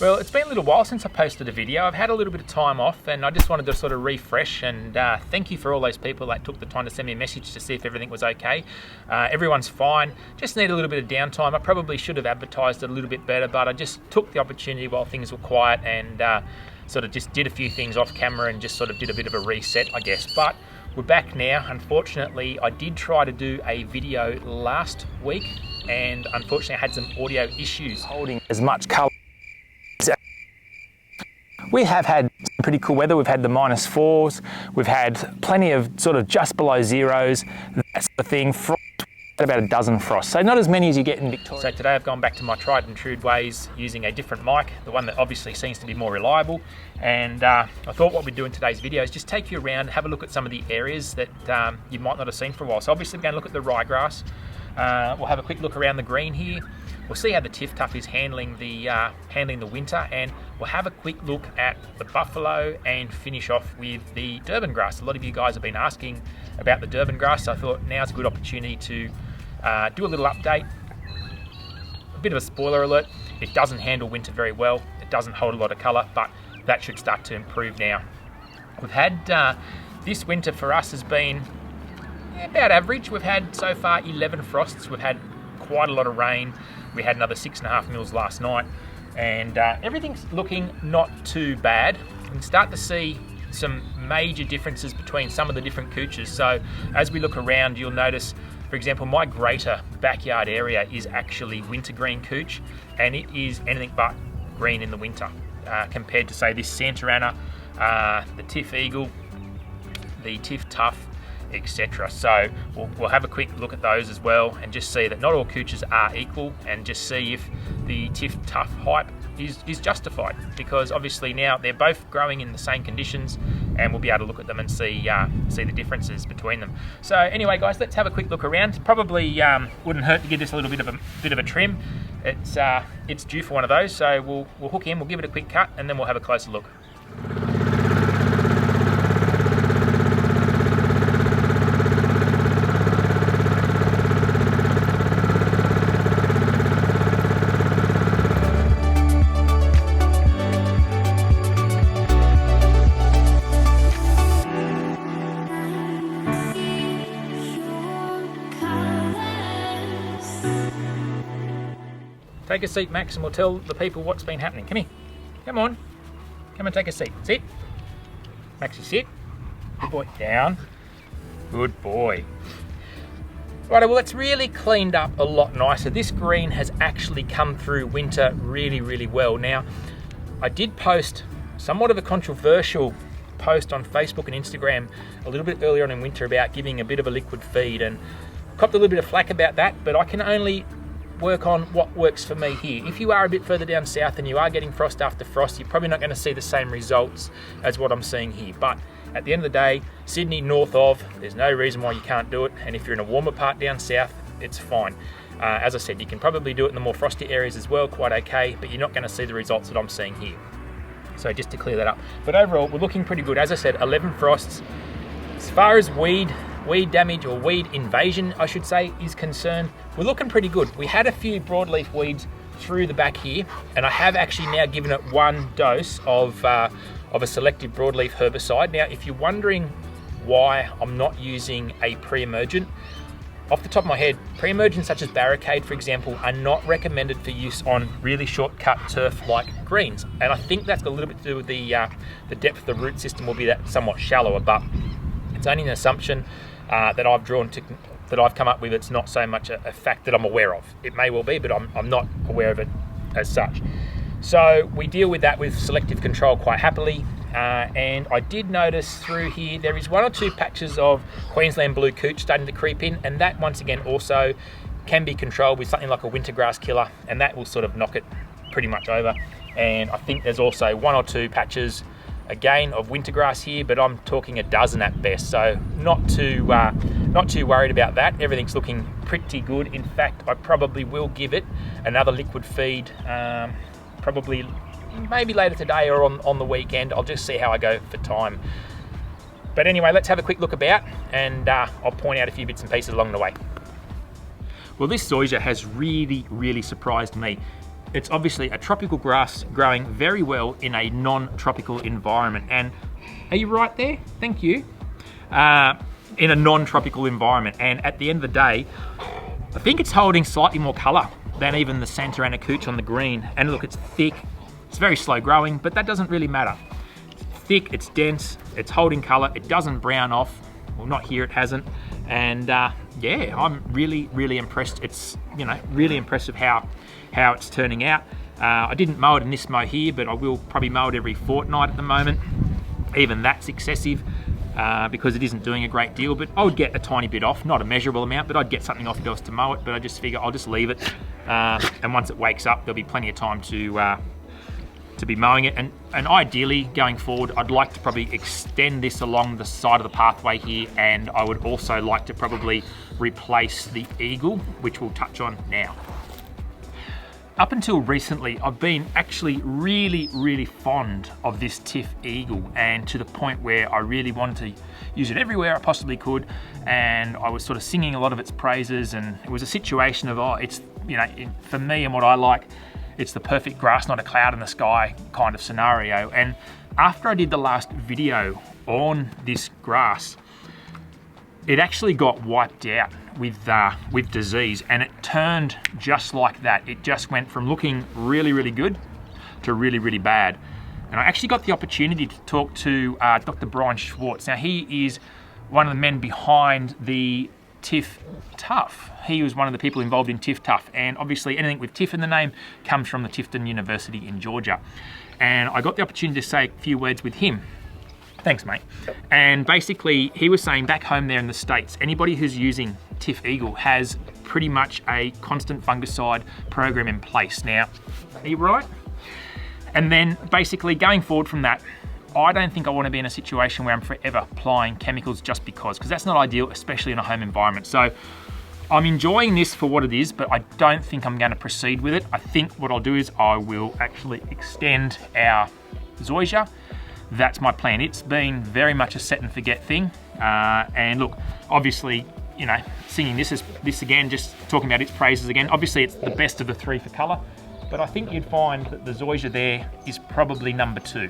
Well, it's been a little while since I posted a video. I've had a little bit of time off and I just wanted to sort of refresh, and thank you for all those people that took the time to send me a message to see if everything was okay. Everyone's fine, just need a little bit of downtime. I probably should have advertised it a little bit better, but I just took the opportunity while things were quiet and sort of just did a few things off camera and just sort of did a bit of a reset, I guess. But we're back now. Unfortunately, I did try to do a video last week and unfortunately I had some audio issues. Holding as much colour. We have had some pretty cool weather. We've had the -4s, we've had plenty of sort of just below zeros, that sort of thing. Frost, about a dozen frosts, so not as many as you get in Victoria. So today I've gone back to my tried and true ways using a different mic, the one that obviously seems to be more reliable. And I thought what we'd do in today's video is just take you around, have a look at some of the areas that you might not have seen for a while. So obviously we're going to look at the ryegrass. We'll have a quick look around the green here. We'll see how the Tuff is handling the winter, and we'll have a quick look at the buffalo and finish off with the Durban grass. A lot of you guys have been asking about the Durban grass, so I thought now's a good opportunity to do a little update. A bit of a spoiler alert, it doesn't handle winter very well, it doesn't hold a lot of colour, but that should start to improve now. We've had, this winter for us has been about average. We've had so far 11 frosts, we've had quite a lot of rain. We had another 6.5 mils last night, and everything's looking not too bad. You can start to see some major differences between some of the different cooches. So as we look around, you'll notice, for example, my greater backyard area is actually wintergreen cooch, and it is anything but green in the winter compared to, say, this Santarana, the Tifeagle, the Tuff, etc. So we'll have a quick look at those as well and just see that not all cooches are equal, and just see if the Tuff hype is justified, because obviously now they're both growing in the same conditions and we'll be able to look at them and see the differences between them. So anyway guys, let's have a quick look around. Probably wouldn't hurt to give this a little bit of a trim. It's due for one of those, so we'll hook in, we'll give it a quick cut, and then we'll have a closer look. Take a seat, Max, and we'll tell the people what's been happening. Come here. Come on. Come and take a seat. Sit. Maxie, sit. Good boy. Down. Good boy. Righto, well, it's really cleaned up a lot nicer. This green has actually come through winter really, really well. Now, I did post somewhat of a controversial post on Facebook and Instagram a little bit earlier on in winter about giving a bit of a liquid feed, and copped a little bit of flack about that, but I can only work on what works for me here. If you are a bit further down south and you are getting frost after frost, you're probably not going to see the same results as what I'm seeing here. But at the end of the day, Sydney north of, there's no reason why you can't do it. And if you're in a warmer part down south, it's fine. As I said, you can probably do it in the more frosty areas as well, quite okay, but you're not going to see the results that I'm seeing here. So just to clear that up. But overall, we're looking pretty good. As I said, 11 frosts. As far as weed damage, or weed invasion I should say, is concerned, we're looking pretty good. We had a few broadleaf weeds through the back here, and I have actually now given it one dose of a selective broadleaf herbicide. Now if you're wondering why I'm not using a pre-emergent, off the top of my head, pre-emergents such as Barricade, for example, are not recommended for use on really short-cut turf like greens, and I think that's got a little bit to do with the depth of the root system will be that somewhat shallower, but it's only an assumption that I've come up with. It's not so much a fact that I'm aware of. It may well be, but I'm not aware of it as such. So we deal with that with selective control quite happily. And I did notice through here there is 1 or 2 patches of Queensland blue cooch starting to creep in, and that once again also can be controlled with something like a winter grass killer, and that will sort of knock it pretty much over. And I think there's also 1 or 2 patches again of winter grass here, but I'm talking a dozen at best, so not too worried about that. Everything's looking pretty good. In fact, I probably will give it another liquid feed, probably maybe later today or on the weekend. I'll just see how I go for time. But anyway, let's have a quick look about, and I'll point out a few bits and pieces along the way. Well, this zoysia has really surprised me. it's obviously a tropical grass growing very well in a non-tropical environment. And are you right there? Thank you. In a non-tropical environment. And at the end of the day, I think it's holding slightly more colour than even the Santa Ana Cooch on the green. And look, it's thick, it's very slow growing, but that doesn't really matter. It's thick, it's dense, it's holding colour, it doesn't brown off. Well, not here, it hasn't. And yeah, I'm really, really impressed. It's, you know, really impressive how it's turning out. I didn't mow it in this mow here, but I will probably mow it every fortnight at the moment. Even that's excessive. Because it isn't doing a great deal, but I would get a tiny bit off, not a measurable amount, but I'd get something off if I was to mow it. But I just figure I'll just leave it, and once it wakes up, there'll be plenty of time to be mowing it. And ideally, going forward, I'd like to probably extend this along the side of the pathway here, and I would also like to probably replace the eagle, which we'll touch on now. Up until recently, I've been actually really, really fond of this Tifeagle, and to the point where I really wanted to use it everywhere I possibly could, and I was sort of singing a lot of its praises, and it was a situation of, oh, it's, you know, for me and what I like, it's the perfect grass, not a cloud in the sky kind of scenario. And after I did the last video on this grass, it actually got wiped out with disease, and it turned just like that. It just went from looking really, really good to really, really bad. And I actually got the opportunity to talk to Dr. Brian Schwartz. Now, he is one of the men behind the Tuff. He was one of the people involved in Tuff, and obviously anything with Tiff in the name comes from the Tifton University in Georgia. And I got the opportunity to say a few words with him. Thanks, mate. And basically, he was saying back home there in the States, anybody who's using Tifeagle has pretty much a constant fungicide program in place. Now, are you right? And then basically going forward from that, I don't think I want to be in a situation where I'm forever applying chemicals just because that's not ideal, especially in a home environment. So I'm enjoying this for what it is, but I don't think I'm going to proceed with it. I think what I'll do is I will actually extend our Zoysia. That's my plan. It's been very much a set and forget thing. And look, obviously, you know, singing this again, just talking about its praises again. Obviously, it's the best of the three for colour, but I think you'd find that the Zoysia there is probably number 2,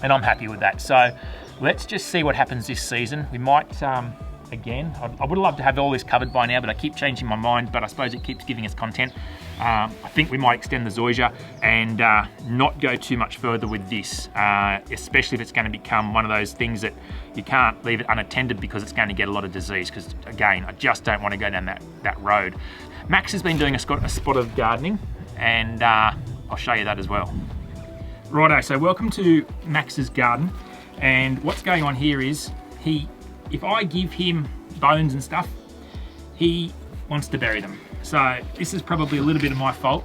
and I'm happy with that. So let's just see what happens this season. We might, again, I would love to have all this covered by now, but I keep changing my mind, but I suppose it keeps giving us content. I think we might extend the Zoysia and not go too much further with this, especially if it's going to become one of those things that you can't leave it unattended because it's going to get a lot of disease, because again, I just don't want to go down that road. Max has been doing a spot of gardening, and I'll show you that as well. Righto, so welcome to Max's garden, and what's going on here is if I give him bones and stuff, he wants to bury them. So this is probably a little bit of my fault.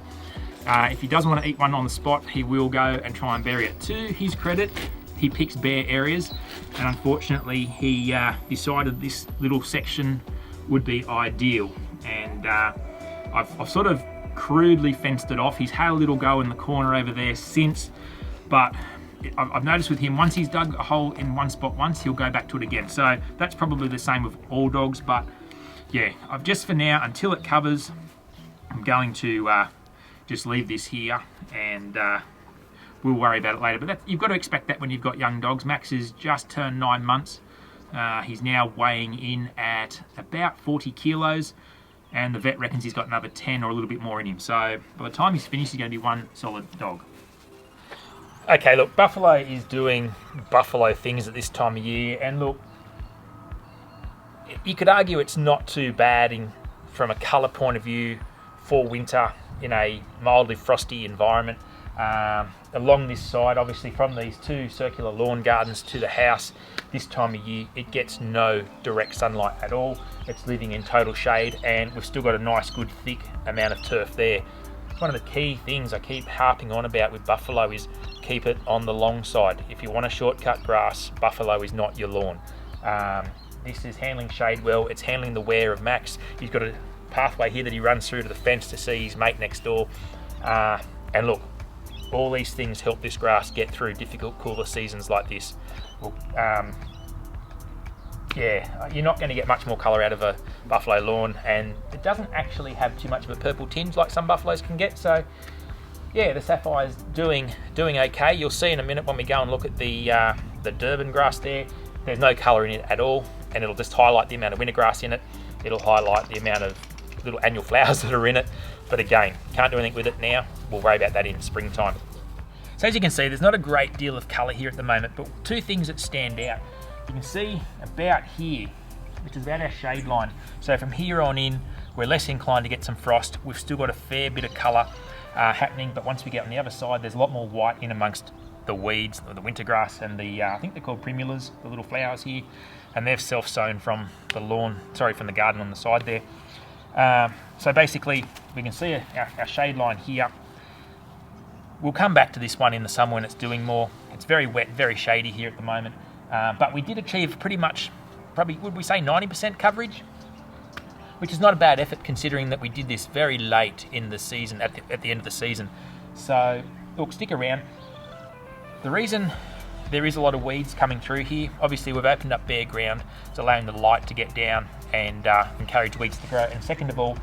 If he doesn't want to eat one on the spot, he will go and try and bury it. To his credit, he picks bare areas, and unfortunately he decided this little section would be ideal. And I've sort of crudely fenced it off. He's had a little go in the corner over there since, but I've noticed with him, once he's dug a hole in one spot once, he'll go back to it again. So that's probably the same with all dogs, but yeah, I've just for now, until it covers, I'm going to just leave this here, and we'll worry about it later. But you've got to expect that when you've got young dogs. Max has just turned 9 months. He's now weighing in at about 40 kilos, and the vet reckons he's got another 10 or a little bit more in him. So by the time he's finished, he's going to be one solid dog. Okay, look, Buffalo is doing Buffalo things at this time of year, and look, you could argue it's not too bad from a colour point of view for winter in a mildly frosty environment. Along this side, obviously from these 2 circular lawn gardens to the house, this time of year it gets no direct sunlight at all. It's living in total shade, and we've still got a nice good thick amount of turf there. One of the key things I keep harping on about with Buffalo is keep it on the long side. If you want a shortcut grass, Buffalo is not your lawn. This is handling shade well, it's handling the wear of Max. He's got a pathway here that he runs through to the fence to see his mate next door. And look, all these things help this grass get through difficult cooler seasons like this. Well, yeah, you're not going to get much more colour out of a buffalo lawn, and it doesn't actually have too much of a purple tinge like some buffaloes can get, so yeah, the Sapphire's doing okay. You'll see in a minute when we go and look at the Durban grass there. There's no colour in it at all, and it'll just highlight the amount of winter grass in it. It'll highlight the amount of little annual flowers that are in it. But again, can't do anything with it now. We'll worry about that in springtime. So as you can see, there's not a great deal of colour here at the moment, but two things that stand out. You can see about here, which is about our shade line. So from here on in, we're less inclined to get some frost. We've still got a fair bit of colour happening, but once we get on the other side, there's a lot more white in amongst the weeds, the winter grass, and the I think they're called primulas, the little flowers here, and they've self-sown from the lawn, sorry, from the garden on the side there. So basically, we can see our shade line here. We'll come back to this one in the summer when it's doing more. It's very wet, very shady here at the moment, but we did achieve pretty much, probably, would we say 90% coverage? Which is not a bad effort considering that we did this very late in the season, at the end of the season. So, look, stick around. The reason there is a lot of weeds coming through here, obviously we've opened up bare ground. It's allowing the light to get down and encourage weeds to grow. And second of all,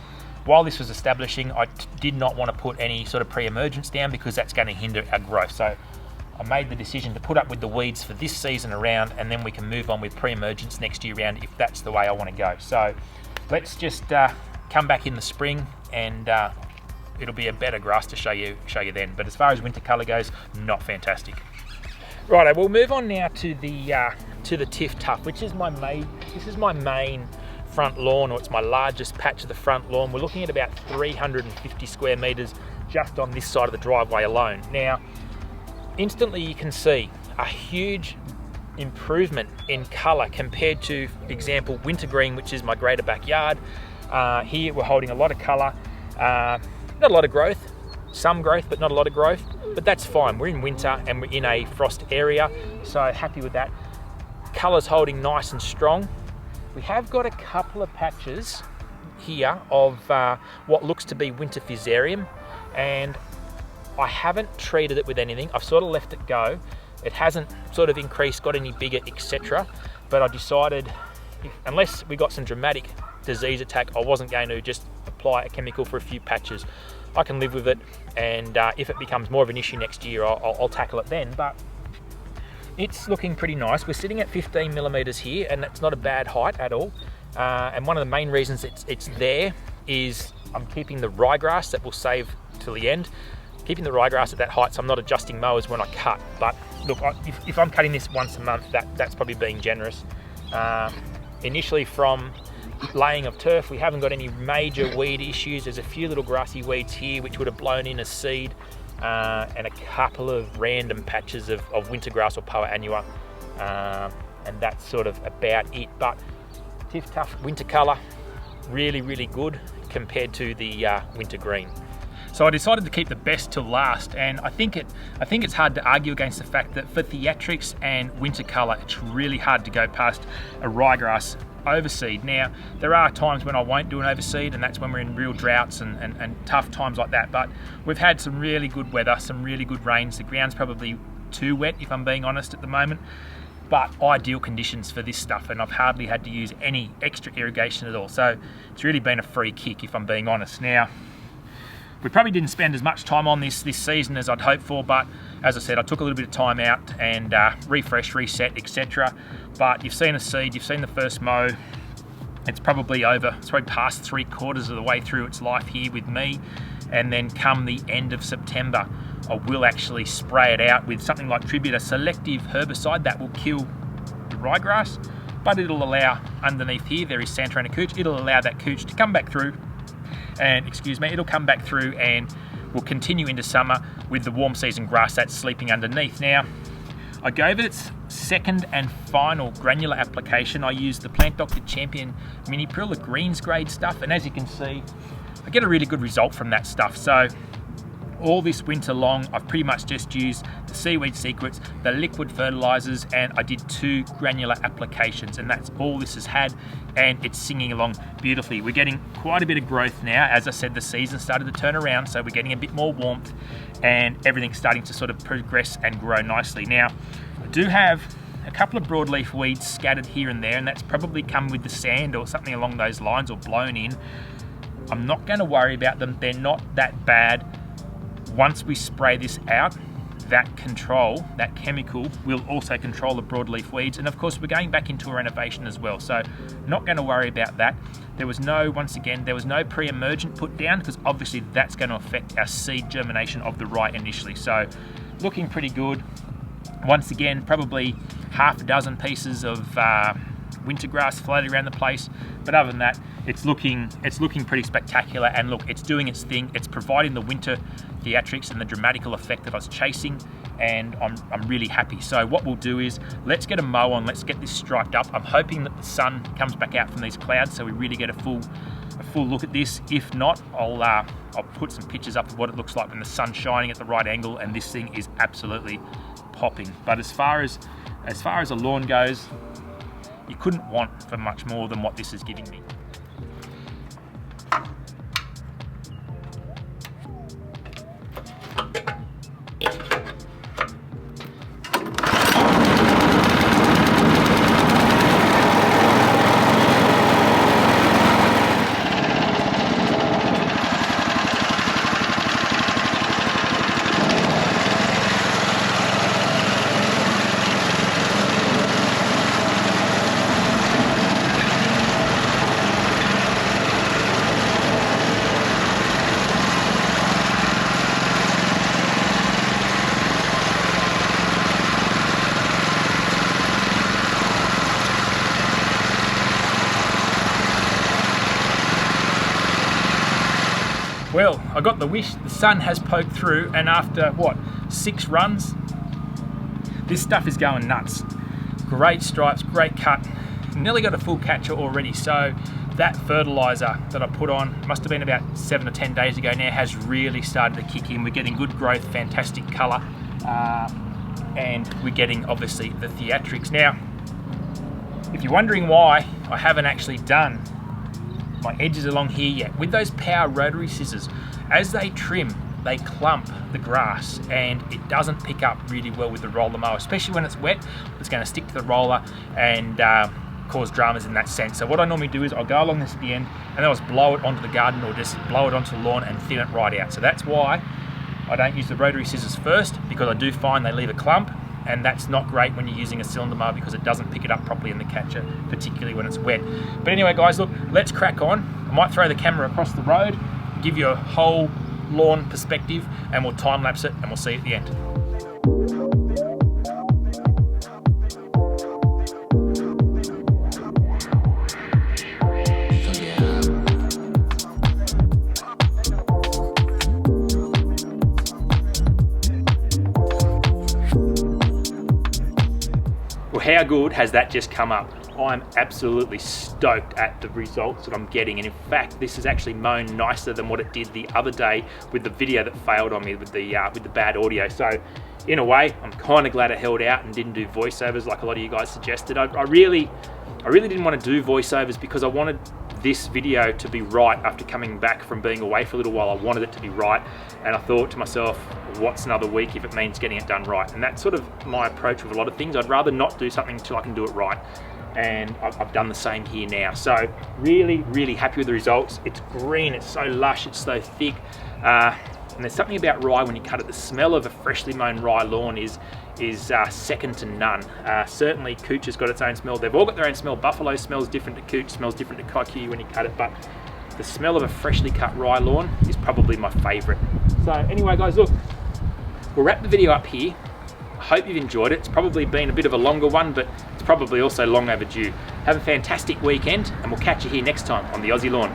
while this was establishing, I did not want to put any sort of pre-emergence down because that's going to hinder our growth. So I made the decision to put up with the weeds for this season around, and then we can move on with pre-emergence next year round if that's the way I want to go. So let's just come back in the spring, and it'll be a better grass to show you then. But as far as winter colour goes, not fantastic. Right, we'll move on now to the Tiff Tuff, which is my main front lawn, or it's my largest patch of the front lawn. We're looking at about 350 square metres just on this side of the driveway alone. Now, instantly you can see a huge improvement in colour compared to, for example, wintergreen, which is my greater backyard. Here we're holding a lot of colour, not a lot of growth, some growth, but not a lot of growth, but that's fine. We're in winter and we're in a frost area, so happy with that. Colour's holding nice and strong. We have got a couple of patches here of what looks to be winter fusarium, and I haven't treated it with anything. I've sort of left it go. It hasn't sort of increased, got any bigger, etc. But I decided, unless we got some dramatic disease attack, I wasn't going to just apply a chemical for a few patches. I can live with it, and if it becomes more of an issue next year, I'll tackle it then. But it's looking pretty nice. We're sitting at 15 millimeters here, and that's not a bad height at all. And one of the main reasons it's there is I'm keeping the ryegrass that we'll save till the end. Keeping the ryegrass at that height, so I'm not adjusting mowers when I cut. But look, if I'm cutting this once a month, that's probably being generous. Initially from laying of turf, we haven't got any major weed issues. There's a few little grassy weeds here which would have blown in as seed, and a couple of random patches of winter grass or Poa annua, and that's sort of about it. But Tiff Tuff winter colour, really, really good compared to the winter green. So I decided to keep the best till last, and I think it's hard to argue against the fact that for theatrics and winter colour, it's really hard to go past a ryegrass overseed. Now, there are times when I won't do an overseed, and that's when we're in real droughts and tough times like that, but we've had some really good weather, some really good rains. The ground's probably too wet, if I'm being honest, at the moment, but ideal conditions for this stuff, and I've hardly had to use any extra irrigation at all. So it's really been a free kick, if I'm being honest. Now, we probably didn't spend as much time on this season as I'd hoped for, but as I said, I took a little bit of time out and refresh, reset, etc. But you've seen a seed, you've seen the first mow. It's probably past 3/4 of the way through its life here with me. And then come the end of September, I will actually spray it out with something like Tribute, a selective herbicide that will kill the ryegrass, but it'll allow, underneath here, there is Santarana couch, it'll allow that couch to come back through, and it'll come back through and will continue into summer with the warm season grass that's sleeping underneath. Now, I gave it its second and final granular application. I used the Plant Doctor Champion Mini Prill, the greens grade stuff, and as you can see, I get a really good result from that stuff. So all this winter long, I've pretty much just used the Seaweed Secrets, the liquid fertilizers, and I did 2 granular applications, and that's all this has had, and it's singing along beautifully. We're getting quite a bit of growth now. As I said, the season started to turn around, so we're getting a bit more warmth, and everything's starting to sort of progress and grow nicely. Now, I do have a couple of broadleaf weeds scattered here and there, and that's probably come with the sand or something along those lines, or blown in. I'm not going to worry about them. They're not that bad. once we spray this out, that chemical will also control the broadleaf weeds. And of course, we're going back into a renovation as well, so not going to worry about that. There was no pre-emergent put down, because obviously that's going to affect our seed germination of the rye initially. So looking pretty good. Once again, probably half a dozen pieces of winter grass floating around the place, but other than that, it's looking pretty spectacular. And look, it's doing its thing. It's providing the winter theatrics and the dramatical effect that I was chasing, and I'm really happy. So what we'll do is, let's get a mow on, let's get this striped up. I'm hoping that the sun comes back out from these clouds so we really get a full look at this. If not, I'll put some pictures up of what it looks like when the sun's shining at the right angle, and this thing is absolutely popping. But as far as a lawn goes, you couldn't want for much more than what this is giving me. Well, I got the wish, the sun has poked through, and after, what, 6 runs, this stuff is going nuts. Great stripes, great cut, nearly got a full catcher already. So that fertilizer that I put on, must have been about 7 or 10 days ago now, has really started to kick in. We're getting good growth, fantastic colour, and we're getting, obviously, the theatrics. Now, if you're wondering why I haven't actually done my edges along here yet, with those power rotary scissors, as they trim, they clump the grass, and it doesn't pick up really well with the roller mower, especially when it's wet. It's going to stick to the roller and cause dramas in that sense. So what I normally do is I'll go along this at the end, and then I'll just blow it onto the garden, or just blow it onto the lawn and thin it right out. So that's why I don't use the rotary scissors first, because I do find they leave a clump, and that's not great when you're using a cylinder mower, because it doesn't pick it up properly in the catcher, particularly when it's wet. But anyway, guys, look, let's crack on. I might throw the camera across the road, give you a whole lawn perspective, and we'll time lapse it, and we'll see you at the end. How good has that just come up? I'm absolutely stoked at the results that I'm getting, and in fact this is actually mown nicer than what it did the other day with the video that failed on me with the bad audio. So in a way, I'm kind of glad I held out and didn't do voiceovers like a lot of you guys suggested. I really didn't want to do voiceovers, because I wanted this video to be right after coming back from being away for a little while. I wanted it to be right, and I thought to myself, what's another week if it means getting it done right? And that's sort of my approach with a lot of things. I'd rather not do something until I can do it right, and I've done the same here now. So really happy with the results. It's green, it's so lush, it's so thick, and there's something about rye when you cut it. The smell of a freshly mown rye lawn is second to none. Certainly Cooch has got its own smell. They've all got their own smell. Buffalo smells different to Cooch, smells different to Cocky when you cut it, but the smell of a freshly cut rye lawn is probably my favourite. So anyway, guys, look, we'll wrap the video up here. I hope you've enjoyed it. It's probably been a bit of a longer one, but it's probably also long overdue. Have a fantastic weekend, and we'll catch you here next time on the Aussie Lawn.